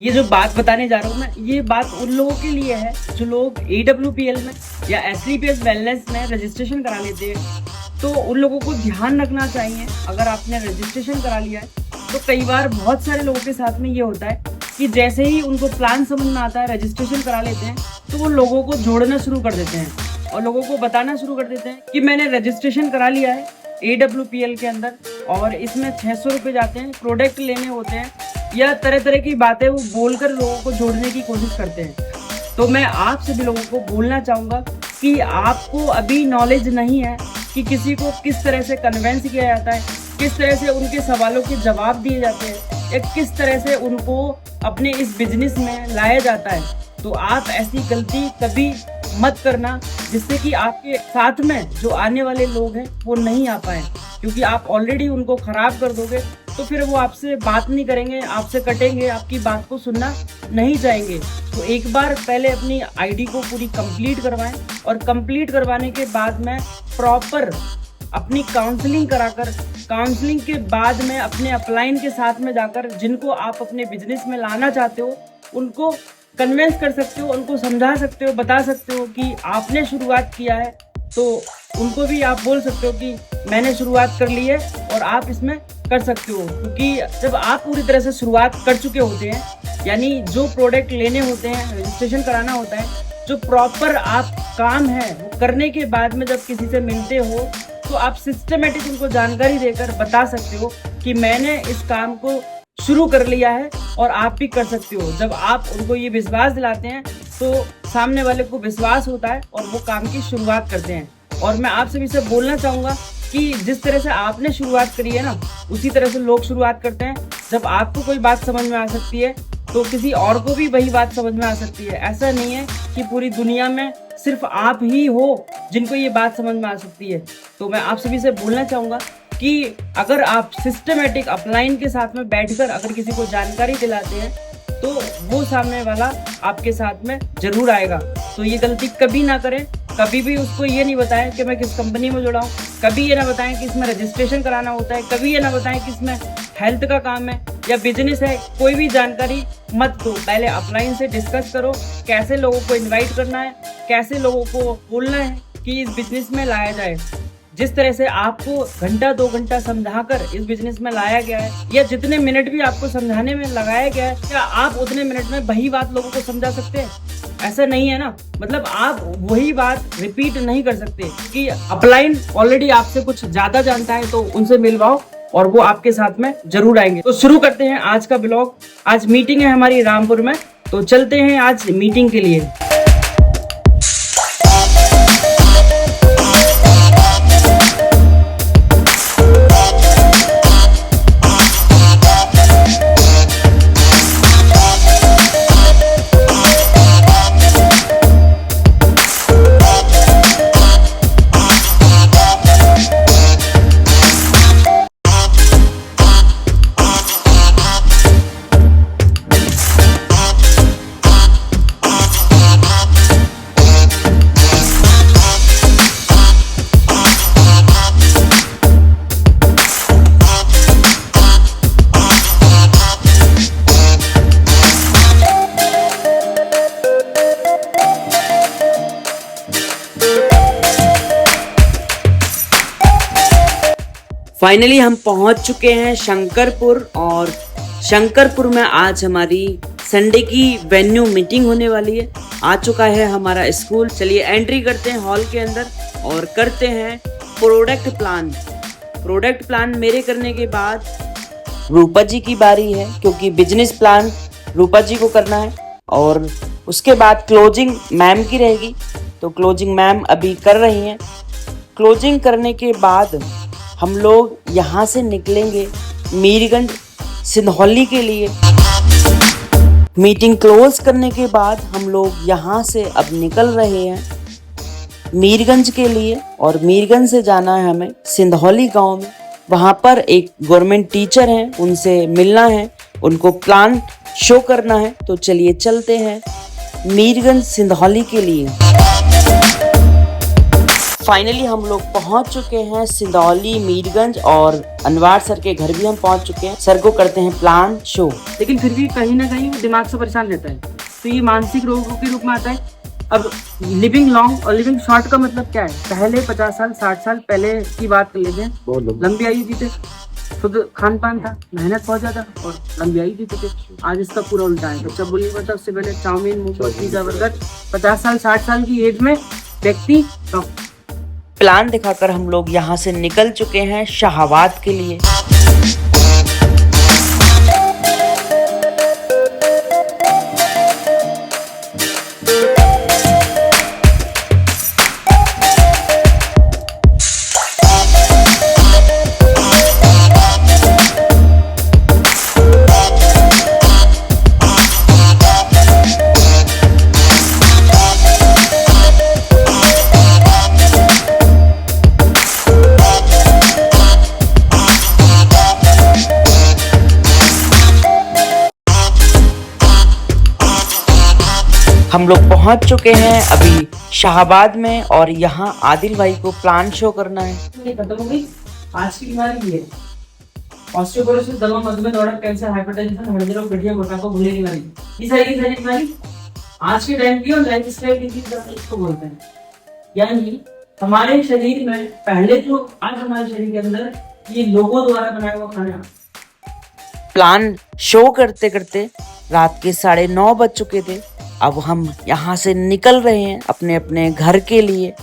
ये जो बात बताने जा रहा हूँ मैं, ये बात उन लोगों के लिए है जो लोग AWPL में या SLPS वेलनेस में रजिस्ट्रेशन करा लेते हैं। तो उन लोगों को ध्यान रखना चाहिए, अगर आपने रजिस्ट्रेशन करा लिया है तो कई बार बहुत सारे लोगों के साथ में ये होता है कि जैसे ही उनको प्लान समझ में आता है, रजिस्ट्रेशन करा लेते हैं, तो वो लोगों को जोड़ना शुरू कर देते हैं और लोगों को बताना शुरू कर देते हैं कि मैंने रजिस्ट्रेशन करा लिया है AWPL के अंदर और इसमें 600 रुपये जाते हैं, प्रोडक्ट लेने होते हैं, या तरह तरह की बातें वो बोलकर लोगों को जोड़ने की कोशिश करते हैं। तो मैं आप सभी लोगों को बोलना चाहूँगा कि आपको अभी नॉलेज नहीं है कि किसी को किस तरह से कन्वेंस किया जाता है, किस तरह से उनके सवालों के जवाब दिए जाते हैं, या किस तरह से उनको अपने इस बिजनेस में लाया जाता है। तो आप ऐसी गलती कभी मत करना जिससे कि आपके साथ में जो आने वाले लोग हैं वो नहीं आ पाए, क्योंकि आप ऑलरेडी उनको खराब कर दोगे तो फिर वो आपसे बात नहीं करेंगे, आपसे कटेंगे, आपकी बात को सुनना नहीं चाहेंगे। तो एक बार पहले अपनी आईडी को पूरी कंप्लीट करवाएं और कंप्लीट करवाने के बाद में प्रॉपर अपनी काउंसलिंग कराकर, काउंसलिंग के बाद में अपने अपलाइन के साथ में जाकर जिनको आप अपने बिजनेस में लाना चाहते हो उनको कन्विंस कर सकते हो, उनको समझा सकते हो, बता सकते हो कि आपने शुरुआत किया है। तो उनको भी आप बोल सकते हो कि मैंने शुरुआत कर ली है और आप इसमें कर सकते हो, क्योंकि जब आप पूरी तरह से शुरुआत कर चुके होते हैं, यानी जो प्रोडक्ट लेने होते हैं, रजिस्ट्रेशन कराना होता है, जो प्रॉपर आप काम है वो करने के बाद में जब किसी से मिलते हो तो आप सिस्टमेटिक उनको जानकारी देकर बता सकते हो कि मैंने इस काम को शुरू कर लिया है और आप भी कर सकते हो। जब आप उनको ये विश्वास दिलाते हैं तो सामने वाले को विश्वास होता है और वो काम की शुरुआत करते हैं। और मैं आप सभी से बोलना चाहूँगा कि जिस तरह से आपने शुरुआत करी है ना, उसी तरह से लोग शुरुआत करते हैं। जब आपको कोई बात समझ में आ सकती है तो किसी और को भी वही बात समझ में आ सकती है। ऐसा नहीं है कि पूरी दुनिया में सिर्फ आप ही हो जिनको ये बात समझ में आ सकती है। तो मैं आप सभी से बोलना चाहूँगा कि अगर आप सिस्टमेटिक अपलाइन के साथ में बैठकर अगर किसी को जानकारी दिलाते हैं तो वो सामने वाला आपके साथ में जरूर आएगा। तो ये गलती कभी ना करें। कभी भी उसको ये नहीं बताएं कि मैं किस कंपनी में जुड़ा हूँ, कभी ये ना बताएं कि इसमें रजिस्ट्रेशन कराना होता है, कभी ये ना बताएं कि इसमें हेल्थ का काम है या बिजनेस है। कोई भी जानकारी मत दो, पहले अपलाइन से डिस्कस करो कैसे लोगों को इन्वाइट करना है, कैसे लोगों को बोलना है कि इस बिजनेस में लाया जाए। जिस तरह से आपको घंटा 2 घंटा समझाकर इस बिजनेस में लाया गया है, या जितने मिनट भी आपको समझाने में लगाया गया है, क्या आप उतने मिनट में वही बात लोगों को समझा सकते हैं? ऐसा नहीं है ना। मतलब आप वही बात रिपीट नहीं कर सकते कि अपलाइन ऑलरेडी आपसे कुछ ज्यादा जानता है, तो उनसे मिलवाओ और वो आपके साथ में जरूर आएंगे। तो शुरू करते हैं आज का ब्लॉग। आज मीटिंग है हमारी रामपुर में, तो चलते हैं आज मीटिंग के लिए। फाइनली हम पहुंच चुके हैं शंकरपुर, और शंकरपुर में आज हमारी संडे की वेन्यू मीटिंग होने वाली है। आ चुका है हमारा स्कूल। चलिए एंट्री करते हैं हॉल के अंदर और करते हैं प्रोडक्ट प्लान। प्रोडक्ट प्लान मेरे करने के बाद रूपा जी की बारी है, क्योंकि बिजनेस प्लान रूपा जी को करना है, और उसके बाद क्लोजिंग मैम की रहेगी। तो क्लोजिंग मैम अभी कर रही हैं। क्लोजिंग करने के बाद हम लोग यहाँ से निकलेंगे मीरगंज सिंधौली के लिए। मीटिंग क्लोज करने के बाद हम लोग यहाँ से अब निकल रहे हैं मीरगंज के लिए, और मीरगंज से जाना है हमें सिंधौली गांव में। वहाँ पर एक गवर्नमेंट टीचर हैं, उनसे मिलना है, उनको प्लान शो करना है। तो चलिए चलते हैं मीरगंज सिंधौली के लिए। फाइनली हम लोग पहुंच चुके हैं सिंदौली, मीरगंज और अनवार सर के घर भी हम पहुंच चुके हैं। सर को करते हैं प्लान शो, लेकिन फिर भी कहीं ना कहीं वो दिमाग से परेशान रहता है, तो ये मानसिक रोगों के रूप में आता है। अब लिविंग लॉन्ग और लिविंग शॉर्ट का मतलब क्या है? पहले 50 साल 60 साल पहले की बात कर लेते हैं, लंबी आयु जीते, शुद्ध खान पान था, मेहनत बहुत ज्यादा और लंबी आयु जीते थे। आज इसका पूरा उल्टा है। बच्चा बोली मतलब उससे पहले चाउमीन, मोमोज, पिज्जा, बर्गर, 50 साल 60 साल की एज में व्यक्ति प्लान दिखाकर हम लोग यहाँ से निकल चुके हैं शाहाबाद के लिए। हम लोग पहुंच चुके हैं अभी शाहाबाद में और यहाँ आदिल भाई को प्लान शो करना है। ये खत्म हो गई। आज की बीमारी ये ऑस्टियोपोरोसिस, दमा, मधुमेह, दौरा, कैंसर, हाइपरटेंशन, हृदय रोग, गठिया, मोटापा, भूले की बीमारी, ये सारी बीमारी आज के टाइम की और लाइफस्टाइल की इसको बोलते हैं। यानी हमारे शरीर में पहले तो आज हमारे शरीर के अंदर ये लोगों द्वारा बनाया हुआ खाना। प्लान शो करते करते रात के 9:30 बज चुके थे। अब हम यहाँ से निकल रहे हैं अपने अपने घर के लिए।